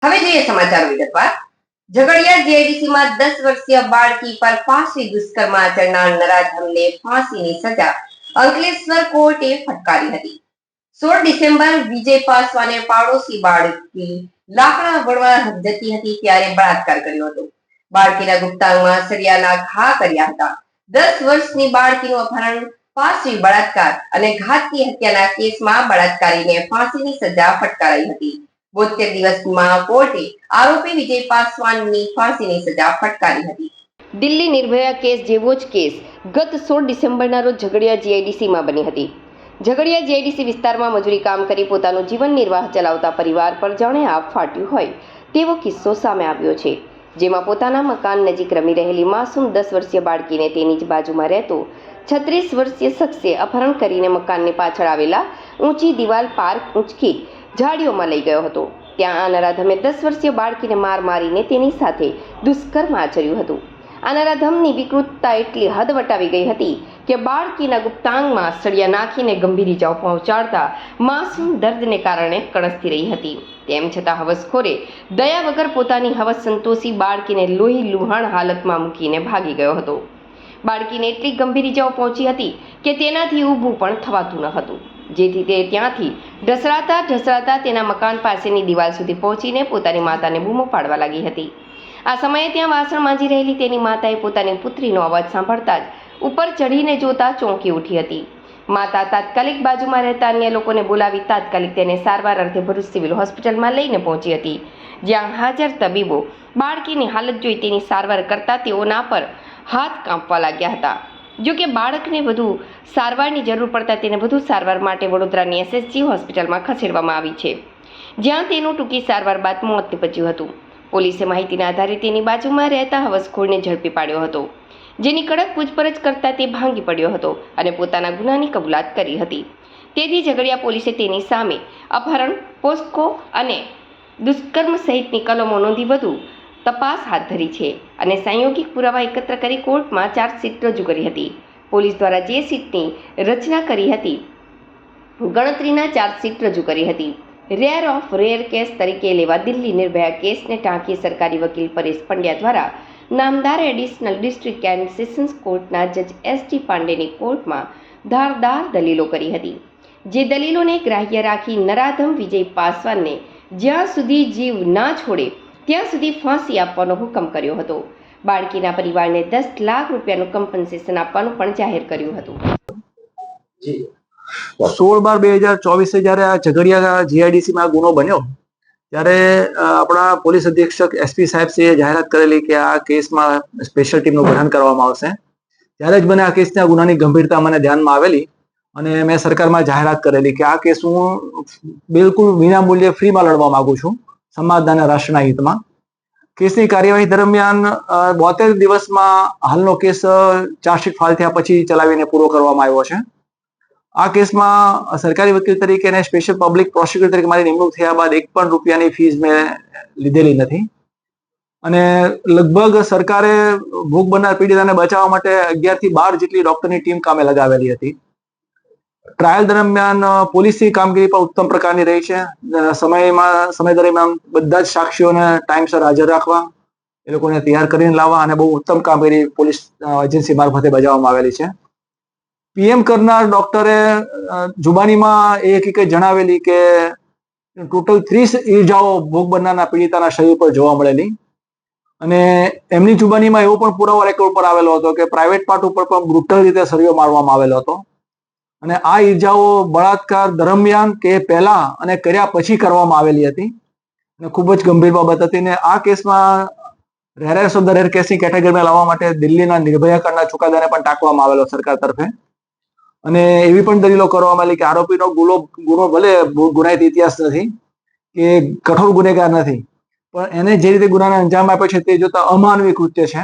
હવે જોઈએ સમાચાર વિગતવાર. ઝઘડિયા જીઆઈડીસીમાં 10 વર્ષીય બાળકી પર ફાંસી દુષ્કર્મ આચરનાર નરાધમને ફાંસીની સજા અંકલેશ્વર કોર્ટે ફટકારી હતી. 16 ડિસેમ્બર વિજય પાસવાને પાડોશી બાળકી લાકડા વળવા જતી હતી ત્યારે બળાત્કાર કર્યો હતો. બાળકીના ગુપ્તાંગમાં સળિયાના ઘા કર્યા હતા. 10 વર્ષની બાળકીનું અપહરણ, ફાંસી, બળાત્કાર અને ઘાતકી હત્યાના કેસમાં બળાત્કારીને ફાંસીની સજા ફટકારાઈ હતી. 72 દિવસમાં કોર્ટે આરોપી વિજય પાસવાનની ફાંસીની સજા ફટકારી હતી. દિલ્હી નિર્ભયા કેસ જેવો જ કેસ ગત 16 ડિસેમ્બરના રોજ ઝઘડિયા જીઆઈડીસીમાં બની હતી. ઝઘડિયા જીઆઈડીસી વિસ્તારમાં મજૂરી કામ કરી પોતાનું જીવન નિર્વાહ ચલાવતા પરિવાર પર જાણે આગ ફાટ્યું હોય તેવો કિસ્સો સામે આવ્યો છે, જેમાં પોતાના મકાન નજીક રમી રહેલી માસૂમ 10 વર્ષીય બાળકીને તેની જ બાજુમાં રહેતો 36 વર્ષીય શખ્સે અપહરણ કરીને મકાનની પાછળ આવેલા ઊંચી દિવાલ પાર ઊંચકી ઝાડીઓમાં લઈ ગયો હતો. ત્યાં આ નરાધમે 10 વર્ષીય બાળકીને માર મારીને તેની સાથે દુષ્કર્મ આચર્યું હતું. આ નરાધમની વિકૃતતા એટલી હદ વટાવી ગઈ હતી કે બાળકીના ગુપ્તાંગમાં સળિયા નાખીને ગંભીર ઇજાઓ પહોંચાડતા માસૂમ દર્દને કારણે કણસતી રહી હતી. તેમ છતાં હવસખોરે દયા વગર પોતાની હવસ સંતોષી બાળકીને લોહી લુહાણ હાલતમાં મૂકીને ભાગી ગયો હતો. બાળકીને એટલી ગંભીર ઇજાઓ પહોંચી હતી કે તેનાથી ઊભું પણ થવાતું ન હતું, જેથી તે ત્યાંથી ઢસડાતા તેના મકાન પાસેની દિવાલ સુધી પહોંચીને પોતાની માતાને બૂમો પાડવા લાગી હતી. આ સમયે ત્યાં વાસણ માંજી રહેલી તેની માતાએ પોતાની પુત્રીનો અવાજ સાંભળતા જ ઉપર ચઢીને જોતા ચોંકી ઉઠી હતી. માતા તાત્કાલિક બાજુમાં રહેતા અન્ય લોકોને બોલાવી તાત્કાલિક તેને સારવાર અર્થે ભરૂચ સિવિલ હોસ્પિટલમાં લઈને પહોંચી હતી, જ્યાં હાજર તબીબો બાળકીની હાલત જોઈ તેની સારવાર કરતા તેઓના પર હાથ કાંપવા લાગ્યા હતા. જો કે બાળકને વધુ સારવારની જરૂર પડતા તેને વધુ સારવાર માટે વડોદરાની એસએસજી હોસ્પિટલમાં ખસેડવામાં આવી છે, જ્યાં તેનું ટૂંકી સારવાર બાદ મોત નીપજ્યું હતું. પોલીસે માહિતીના આધારે તેની બાજુમાં રહેતા હવસખોરને ઝડપી પાડ્યો હતો, જેની કડક પૂછપરછ કરતા તે ભાંગી પડ્યો હતો અને પોતાના ગુનાની કબૂલાત કરી હતી. તેથી ઝઘડિયા પોલીસે તેની સામે અપહરણ, પોસ્કો અને દુષ્કર્મ સહિતની કલમો નોંધી વધુ તપાસ હાથ ધરી છે અને સંયોગિક પુરાવા એકત્ર કરી કોર્ટમાં ચાર્જશીટ રજૂ કરી હતી. પોલીસ દ્વારા જે સીટની રચના કરી હતી ગણતરીના ચાર્જશીટ રજૂ કરી હતી. રેર ઓફ રેર કેસ તરીકે લેવા દિલ્હી નિર્ભયા કેસને ટાંકી સરકારી વકીલ પરેશ પંડ્યા દ્વારા નામદાર એડિશનલ ડિસ્ટ્રિક્ટ એન્ડ સેશન્સ કોર્ટના જજ એસ.ટી. પાંડેની કોર્ટમાં ધારદાર દલીલો કરી હતી. જે દલીલોને ગ્રાહ્ય રાખી નરાધમ વિજય પાસવાનને જ્યાં સુધી જીવ ના છોડે ત્યાં સુધી ફાંસી આપવાનો હુકમ કર્યો હતો. બાળકીના પરિવારને 10 લાખ રૂપિયાનું કમ્પન્સેશન આપવાનું પણ જાહેર કર્યું હતું. 16/12/2024 જયારે આ ઝઘડિયા જીઆઈડીસીમાં ગુનો બન્યો ત્યારે આપણા પોલીસ અધિક્ષક એસપી સાહેબશ્રીએ જાહેરાત કરેલી કે આ કેસમાં સ્પેશિયલ ટીમનું ગઠન કરવામાં આવશે. ત્યારે જ મને આ કેસના ગુનાની ગંભીરતા મને ધ્યાનમાં આવેલી અને મેં સરકારમાં જાહેરાત કરેલી કે આ કેસ હું બિલકુલ વિના મૂલ્યે ફ્રીમાં લડવા માંગુ છું, સમાજના અને રાષ્ટ્રના હિતમાં. કેસની કાર્યવાહી દરમિયાન 72 દિવસમાં હાલનો કેસ ચાર્જશીટ ફાઇલ થયા પછી ચલાવીને પૂરો કરવામાં આવ્યો છે. આ કેસમાં સરકારી વકીલ તરીકે અને સ્પેશિયલ પબ્લિક પ્રોસિક્યુટર તરીકે મારી નિમણૂક થયા બાદ 1 પણ રૂપિયાની ફીસ મેં લીધેલી નથી અને લગભગ સરકારે ભોગ બનનાર પીડિતાને બચાવવા માટે 11 થી 12 જેટલી ડોક્ટરની ટીમ કામે લગાવેલી હતી. ટ્રાયલ દરમિયાન પોલીસની કામગીરી પણ ઉત્તમ પ્રકારની રહી છે. સમય દરમિયાન બધા જ સાક્ષીઓને ટાઈમસર હાજર રાખવા, એ લોકોને તૈયાર કરીને લાવવા અને બહુ ઉત્તમ કામગીરી પોલીસ એજન્સી મારફતે બજાવવામાં આવેલી છે. પીએમ કરનાર ડોક્ટરે જુબાનીમાં એ હકીકત જણાવેલી કે ટોટલ 30 ઈજાઓ ભોગ બનનારના પીડિતાના શરીર પર જોવા મળેલી અને એમની જુબાનીમાં એવો પણ પુરાવો રેકોર્ડ પર આવેલો હતો કે પ્રાઇવેટ પાર્ટ ઉપર પણ બ્રુટલ રીતે સળિયો મારવામાં આવેલો હતો અને આ ઈજાઓ બળાત્કાર દરમિયાન કે પહેલા અને કર્યા પછી કરવામાં આવેલી હતી અને ખૂબ જ ગંભીર બાબત હતી. ને આ કેસમાં રેરેસ્ટ ઓફ ધ રેર કેસની કેટેગરીમાં લાવવા માટે દિલ્હીના નિર્ભયા કાંડના ચુકાદાને પણ ટાંકવામાં આવેલો સરકાર તરફે અને એવી પણ દલીલો કરવામાં આવી કે આરોપીનો ગુનો ભલે ગુનાહિત ઇતિહાસ નથી કે કઠોર ગુનેગાર નથી, પણ એને જે રીતે ગુનાને અંજામ આપ્યો છે તે જોતા અમાનવી કૃત્ય છે.